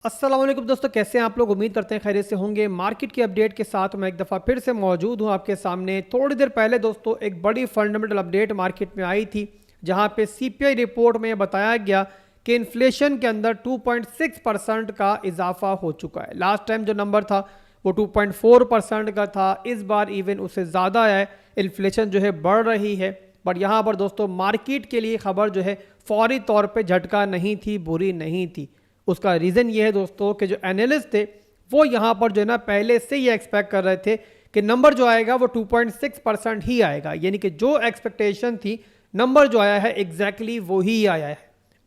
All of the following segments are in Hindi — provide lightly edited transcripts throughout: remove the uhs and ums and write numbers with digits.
अस्सलाम वालेकुम दोस्तों, कैसे हैं आप लोग। उम्मीद करते हैं खैरियत से होंगे। मार्केट की अपडेट के साथ मैं एक दफ़ा फिर से मौजूद हूं आपके सामने। थोड़ी देर पहले दोस्तों एक बड़ी फंडामेंटल अपडेट मार्केट में आई थी, जहां पे सीपीआई रिपोर्ट में बताया गया कि इन्फ्लेशन के अंदर 2.6% का इजाफा हो चुका है। लास्ट टाइम जो नंबर था वो 2.4% का था, इस बार इवन उससे ज़्यादा है। इन्फ्लेशन जो है बढ़ रही है। बट यहाँ पर दोस्तों मार्केट के लिए खबर जो है फौरी तौर पर झटका नहीं थी, बुरी नहीं थी। उसका रीज़न ये है दोस्तों कि जो एनालिस्ट थे वो यहाँ पर जो है ना पहले से ये एक्सपेक्ट कर रहे थे कि नंबर जो आएगा वो 2.6% ही आएगा, यानी कि जो एक्सपेक्टेशन थी नंबर जो आया है एग्जैक्टली वो ही आया है।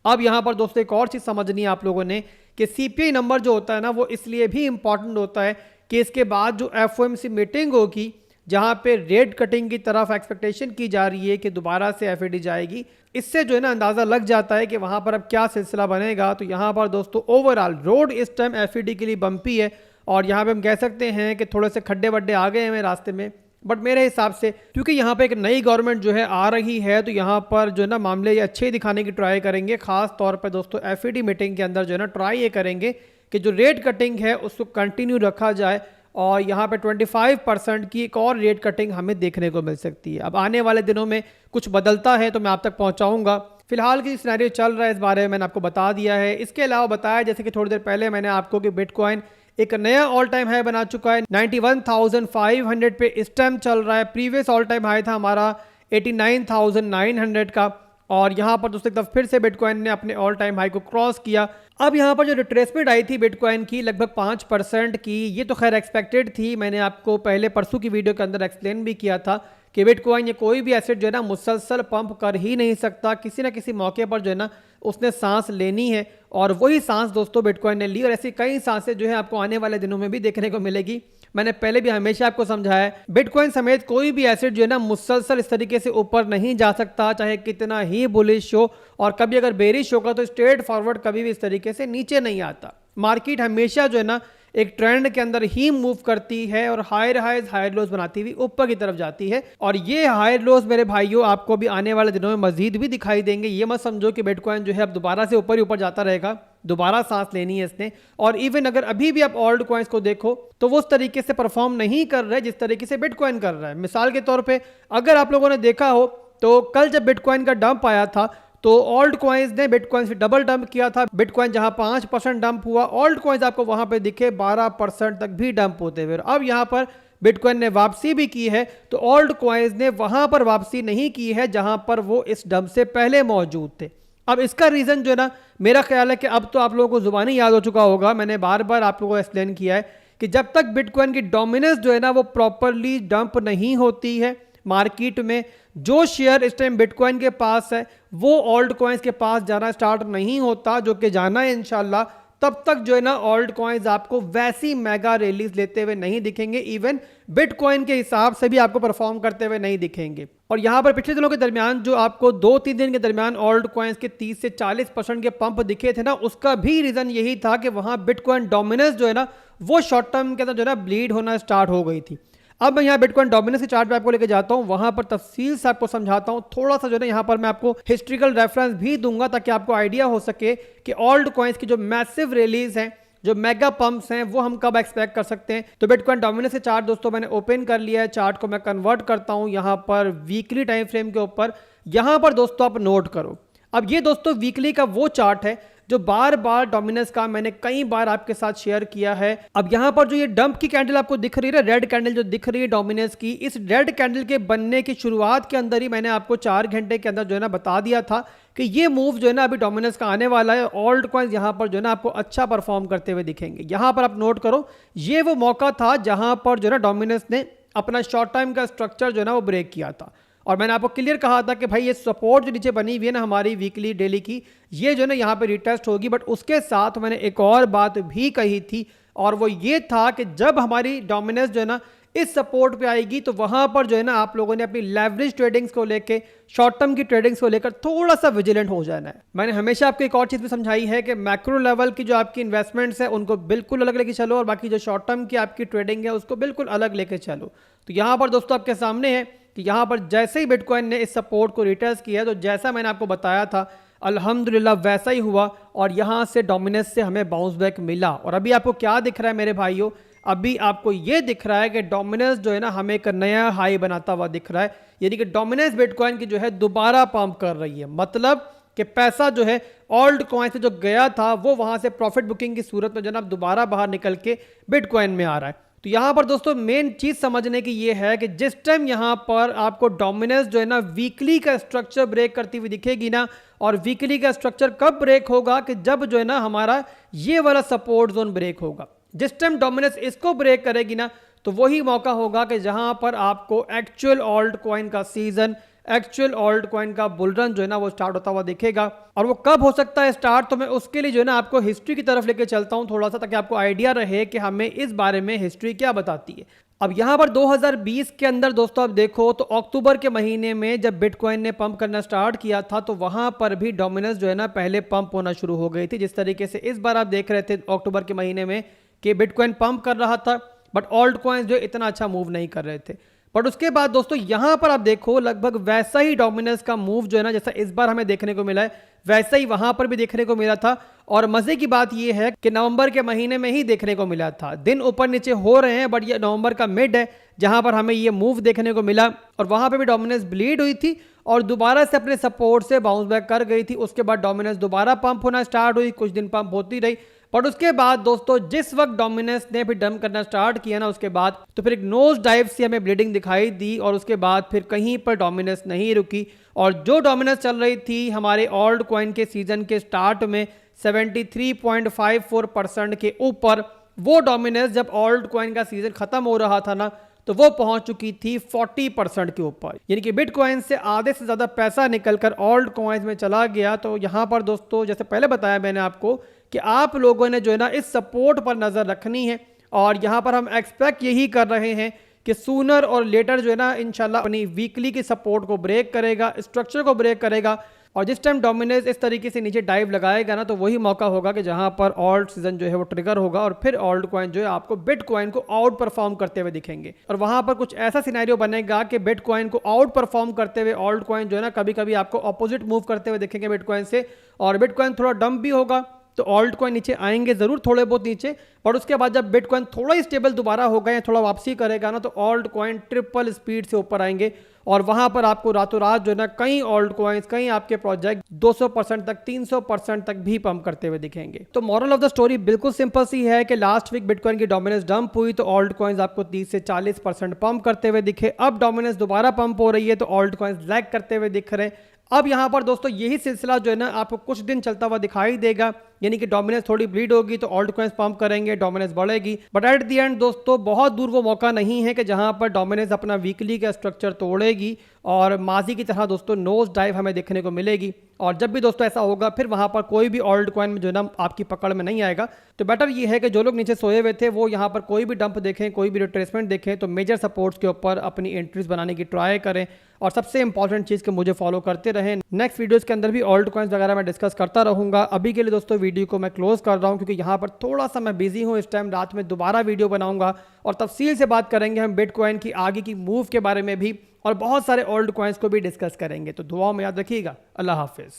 अब यहाँ पर दोस्तों एक और चीज़ समझनी है आप लोगों ने कि सीपीआई नंबर जो होता है ना वो इसलिए भी इंपॉर्टेंट होता है कि इसके बाद जो एफओएमसी मीटिंग होगी, जहाँ पे रेट कटिंग की तरफ एक्सपेक्टेशन की जा रही है कि दोबारा से एफईडी जाएगी, इससे जो है ना अंदाज़ा लग जाता है कि वहाँ पर अब क्या सिलसिला बनेगा। तो यहाँ पर दोस्तों ओवरऑल रोड इस टाइम एफईडी के लिए बम्पी है और यहाँ पे हम कह सकते हैं कि थोड़े से खड्डे वड्डे आ गए हैं रास्ते में। बट मेरे हिसाब से क्योंकि यहाँ पे एक नई गवर्नमेंट जो है आ रही है, तो यहाँ पर जो है ना मामले ये अच्छे दिखाने की ट्राई करेंगे। खास तौर पर दोस्तों एफईडी मीटिंग के अंदर जो है ना ट्राई ये करेंगे कि जो रेट कटिंग है उसको कंटिन्यू रखा जाए और यहाँ पे 25% की एक और रेट कटिंग हमें देखने को मिल सकती है। अब आने वाले दिनों में कुछ बदलता है तो मैं आप तक पहुँचाऊँगा। फिलहाल की सिनेरियो चल रहा है इस बारे में मैंने आपको बता दिया है। इसके अलावा बताया जैसे कि थोड़ी देर पहले मैंने आपको कि बिटकॉइन एक नया ऑल टाइम हाई बना चुका है। 91,500 पे इस टाइम चल रहा है। प्रीवियस ऑल टाइम हाई था हमारा 89,900 का और यहाँ पर दोस्तों एक दफ़ा फिर से बिटकॉइन ने अपने ऑल टाइम हाई को क्रॉस किया। अब यहाँ पर जो रिट्रेसमेंट आई थी बिटकॉइन की लगभग 5% की, ये तो खैर एक्सपेक्टेड थी। मैंने आपको पहले परसों की वीडियो के अंदर एक्सप्लेन भी किया था कि बिटकॉइन या कोई भी एसेट जो है ना मुसलसल पंप कर ही नहीं सकता। किसी ना किसी मौके पर जो है ना उसने सांस लेनी है और वही सांस दोस्तों बिटकॉइन ने ली और ऐसी कई सांसें जो है आपको आने वाले दिनों में भी देखने को मिलेगी। मैंने पहले भी हमेशा आपको समझाया है बिटकॉइन समेत कोई भी एसेट जो है ना मुसलसल इस तरीके से ऊपर नहीं जा सकता, चाहे कितना ही बुलिश हो। और कभी अगर बेरिश होगा तो स्ट्रेट फॉरवर्ड कभी भी इस तरीके से नीचे नहीं आता। मार्केट हमेशा जो है ना एक ट्रेंड के अंदर ही मूव करती है और हायर हाइज हायर लोज बनाती हुई ऊपर की तरफ जाती है। और ये हायर लोज मेरे भाइयों आपको भी आने वाले दिनों में मजीद भी दिखाई देंगे। ये मत समझो कि बिटकॉइन जो है अब दोबारा से ऊपर ही ऊपर जाता रहेगा, दोबारा सांस लेनी है इसने। और इवन अगर अभी भी आप ओल्ड कॉइन्स को देखो तो वो उस तरीके से परफॉर्म नहीं कर रहे जिस तरीके से बिटकॉइन कर रहा है। मिसाल के तौर पे अगर आप लोगों ने देखा हो तो कल जब बिटकॉइन का डंप आया था तो ओल्ड कॉइन्स ने बिटकॉइन से डबल डंप किया था। बिटकॉइन जहां 5% डंप हुआ, ओल्ड कॉइन्स आपको वहां पे दिखे 12% तक भी डंप होते हुए। अब यहां पर बिटकॉइन ने वापसी भी की है तो ओल्ड कॉइन्स ने वहां पर वापसी नहीं की है जहां पर वो इस डंप से पहले मौजूद थे। अब इसका रीजन जो है ना मेरा ख्याल है कि अब तो आप लोगों को जुबानी याद हो चुका होगा, मैंने बार बार आप लोगों को एक्सप्लेन किया है कि जब तक बिटकॉइन की डोमिनेंस जो है ना वो प्रॉपरली डंप नहीं होती है मार्केट में, जो शेयर इस टाइम बिटकॉइन के पास है वो ओल्ड कॉइन्स के पास जाना स्टार्ट नहीं होता, जो कि जाना है इंशाल्लाह, तब तक जो है ना ओल्ड कॉइन्स आपको वैसी मेगा रैलीज लेते हुए नहीं दिखेंगे। इवन बिटकॉइन के हिसाब से भी आपको परफॉर्म करते हुए नहीं दिखेंगे। और यहाँ पर पिछले दिनों के दरमियान जो आपको 2-3 दिन के दरमियान ओल्ड कॉइन्स के 30 से 40% के पंप दिखे थे ना, उसका भी रीजन यही था कि वहां बिटकॉइन डोमिनेंस जो है ना वो शॉर्ट टर्म के अंदर जो है ना ब्लीड होना स्टार्ट हो गई थी। अब मैं यहाँ बिटकॉइन डोमिनेंस के चार्ट पे आपको लेके जाता हूँ, वहां पर तफसील से आपको समझाता हूँ। थोड़ा सा जो है यहाँ पर मैं आपको हिस्ट्रिकल रेफरेंस भी दूंगा ताकि आपको आइडिया हो सके कि ओल्ड कॉइन्स की जो मैसिव रिलीज हैं, जो मेगा पंप्स हैं, वो हम कब एक्सपेक्ट कर सकते हैं। तो बिटकॉइन डोमिनेंस के चार्ट दोस्तों मैंने ओपन कर लिया है। चार्ट को मैं कन्वर्ट करता हूँ यहाँ पर वीकली टाइम फ्रेम के ऊपर। यहाँ पर दोस्तों आप नोट करो, अब ये दोस्तों वीकली का वो चार्ट है जो बार बार डोमिनेंस का मैंने कई बार आपके साथ शेयर किया है। अब यहाँ पर जो ये डंप की कैंडल आपको दिख रही है, रेड कैंडल जो दिख रही है डोमिनेंस की, इस रेड कैंडल के बनने की शुरुआत के अंदर ही मैंने आपको 4 घंटे के अंदर जो है ना बता दिया था कि ये मूव जो है ना अभी डोमिनेंस का आने वाला है। ओल्ड कॉइन्स यहाँ पर जो है ना आपको अच्छा परफॉर्म करते हुए दिखेंगे। यहाँ पर आप नोट करो, ये वो मौका था जहां पर जो है ना डोमिनेंस ने अपना शॉर्ट टाइम का स्ट्रक्चर जो है ना वो ब्रेक किया था। और मैंने आपको क्लियर कहा था कि भाई ये सपोर्ट जो नीचे बनी हुई है ना हमारी वीकली डेली की, ये जो है ना यहाँ पे रिटेस्ट होगी। बट उसके साथ मैंने एक और बात भी कही थी और वो ये था कि जब हमारी डोमिनेंस जो है ना इस सपोर्ट पे आएगी तो वहां पर जो है ना आप लोगों ने अपनी लेवरेज ट्रेडिंग्स को लेके, शॉर्ट टर्म की ट्रेडिंग्स को लेकर थोड़ा सा विजिलेंट हो जाना है। मैंने हमेशा आपको एक और चीज भी समझाई है कि मैक्रो लेवल की जो आपकी इन्वेस्टमेंट्स है उनको बिल्कुल अलग लेके चलो और बाकी जो शॉर्ट टर्म की आपकी ट्रेडिंग है उसको बिल्कुल अलग लेके चलो। तो यहाँ पर दोस्तों आपके सामने है कि यहाँ पर जैसे ही बिटकॉइन ने इस सपोर्ट को रिटेस्ट किया तो जैसा मैंने आपको बताया था अल्हम्दुलिल्लाह वैसा ही हुआ और यहाँ से डोमिनेंस से हमें बाउंस बैक मिला। और अभी आपको क्या दिख रहा है मेरे भाइयों, अभी आपको ये दिख रहा है कि डोमिनेंस जो है ना हमें एक नया हाई बनाता हुआ दिख रहा है, यानी कि डोमिनेंस बिटकॉइन की जो है दोबारा पंप कर रही है। मतलब कि पैसा जो है ऑल्ट कॉइन से जो गया था वो वहां से प्रॉफिट बुकिंग की सूरत में जनाब दोबारा बाहर निकल के बिटकॉइन में आ रहा है। तो यहां पर दोस्तों मेन चीज समझने की ये है कि जिस टाइम यहां पर आपको डोमिनेंस जो है ना वीकली का स्ट्रक्चर ब्रेक करती हुई दिखेगी ना, और वीकली का स्ट्रक्चर कब ब्रेक होगा कि जब जो है ना हमारा ये वाला सपोर्ट जोन ब्रेक होगा। जिस टाइम डोमिनेंस इसको ब्रेक करेगी ना तो वही मौका होगा कि जहां पर आपको एक्चुअल ऑल्ट कॉइन का सीजन, एक्चुअल ऑल्ट कॉइन का बुलरन जो है ना वो स्टार्ट होता हुआ दिखेगा। और वो कब हो सकता है स्टार्ट, तो मैं उसके लिए जो है ना आपको हिस्ट्री की तरफ लेके चलता हूं थोड़ा सा, ताकि आपको आइडिया रहे कि हमें इस बारे में हिस्ट्री क्या बताती है। अब यहां पर 2020 के अंदर दोस्तों आप देखो तो अक्टूबर के महीने में जब बिटकॉइन ने पंप करना स्टार्ट किया था तो वहां पर भी डोमिनेंस जो है ना पहले पंप होना शुरू हो गई थी। जिस तरीके से इस बार आप देख रहे थे अक्टूबर के महीने में कि बिटकॉइन पंप कर रहा था, बट ऑल्ट कॉइन्स जो इतना अच्छा मूव नहीं कर रहे थे। बट उसके बाद दोस्तों यहां पर आप देखो लगभग वैसा ही डोमिनेंस का मूव जो है ना जैसा इस बार हमें देखने को मिला है, वैसा ही वहां पर भी देखने को मिला था। और मजे की बात यह है कि नवंबर के महीने में ही देखने को मिला था। दिन ऊपर नीचे हो रहे हैं बट ये नवंबर का मिड है जहां पर हमें ये मूव देखने को मिला, और वहां पे भी डोमिनेंस ब्लीड हुई थी और दोबारा से अपने सपोर्ट से बाउंस बैक कर गई थी। उसके बाद डोमिनेंस दोबारा पंप होना स्टार्ट हुई, कुछ दिन पंप होती रही, बट उसके बाद दोस्तों जिस वक्त डोमिनेंस ने फिर डंप करना स्टार्ट किया ना उसके बाद तो फिर एक नोज डाइव से हमें ब्लीडिंग दिखाई दी, और उसके बाद फिर कहीं पर डोमिनेंस नहीं रुकी। और जो डोमिनेंस चल रही थी हमारे ऑल्ट कॉइन के सीजन के स्टार्ट में 73.54% के ऊपर, वो डोमिनेंस जब ऑल्ट कॉइन का सीजन खत्म हो रहा था ना तो वो पहुंच चुकी थी 40% के ऊपर, यानी कि बिटकॉइन से आधे से ज्यादा पैसा निकलकर ऑल्ट कॉइन्स में चला गया। तो यहां पर दोस्तों जैसे पहले बताया मैंने आपको कि आप लोगों ने जो है ना इस सपोर्ट पर नजर रखनी है, और यहां पर हम एक्सपेक्ट यही कर रहे हैं कि सूनर और लेटर जो है ना इंशाल्लाह अपनी वीकली की सपोर्ट को ब्रेक करेगा, स्ट्रक्चर को ब्रेक करेगा। और जिस टाइम डोमिनेंस इस तरीके से नीचे डाइव लगाएगा ना तो वही मौका होगा कि जहां पर ऑल्ट सीजन जो है वो ट्रिगर होगा, और फिर ऑल्ट कॉइन जो है आपको बिटकॉइन को आउट परफॉर्म करते हुए दिखेंगे। और वहां पर कुछ ऐसा सिनेरियो बनेगा कि बिटकॉइन को आउट परफॉर्म करते हुए ऑल्ट कॉइन जो है ना कभी कभी आपको ऑपोजिट मूव करते हुए दिखेंगे बिटकॉइन से, और बिटकॉइन थोड़ा डंप भी होगा तो ऑल्ट कॉइन नीचे आएंगे जरूर थोड़े बहुत नीचे, और उसके बाद जब बिटकॉइन थोड़ा ही स्टेबल दोबारा होगा या थोड़ा वापसी करेगा ना तो ऑल्ट कॉइन ट्रिपल स्पीड से ऊपर आएंगे, और वहां पर आपको रातों रात जो है ना कई ऑल्ट कॉइन्स, कई आपके प्रोजेक्ट 200% तक 300% तक भी पंप करते हुए दिखेंगे। तो मॉरल ऑफ द स्टोरी बिल्कुल सिंपल सी है कि लास्ट वीक बिटकॉइन की डोमिनेंस डंप हुई तो ऑल्ट कॉइन्स आपको 30 से 40% पंप करते हुए दिखे। अब डोमिनेंस दोबारा पंप हो रही है तो ऑल्ट कॉइन्स लैग करते हुए दिख रहे हैं। अब यहां पर दोस्तों यही सिलसिला जो है ना आपको कुछ दिन चलता हुआ दिखाई देगा, यानी कि डोमिनेंस थोड़ी ब्लीड होगी तो ऑल्ट कॉइन्स पंप करेंगे, डोमिनेंस बढ़ेगी। बट एट द एंड दोस्तों बहुत दूर वो मौका नहीं है कि जहां पर डोमिनेंस अपना वीकली का स्ट्रक्चर तोड़ेगी और माजी की तरह दोस्तों नोज डाइव हमें देखने को मिलेगी। और जब भी दोस्तों ऐसा होगा फिर वहां पर कोई भी ऑल्ट कॉइन में जो है ना आपकी पकड़ में नहीं आएगा। तो बेटर ये है कि जो लोग नीचे सोए हुए थे वो यहाँ पर कोई भी डंप देखें, कोई भी रिट्रेसमेंट देखें तो मेजर सपोर्ट्स के ऊपर अपनी एंट्रीज बनाने की ट्राई करें, और सबसे इंपॉर्टेंट चीज़ कि मुझे फॉलो करते रहें। नेक्स्ट वीडियोस के अंदर भी ऑल्ट कॉइन्स वगैरह मैं डिस्कस करता रहूंगा। अभी के लिए दोस्तों वीडियो को मैं क्लोज कर रहा हूं क्योंकि यहाँ पर थोड़ा सा मैं बिजी हूँ। इस टाइम रात में दोबारा वीडियो बनाऊंगा और तफसील से बात करेंगे हम बिटकॉइन की आगे की मूव के बारे में भी, और बहुत सारे ऑल्ट कॉइन्स को भी डिस्कस करेंगे। तो दुआओं में याद रखिएगा। अल्लाह हाफिज़।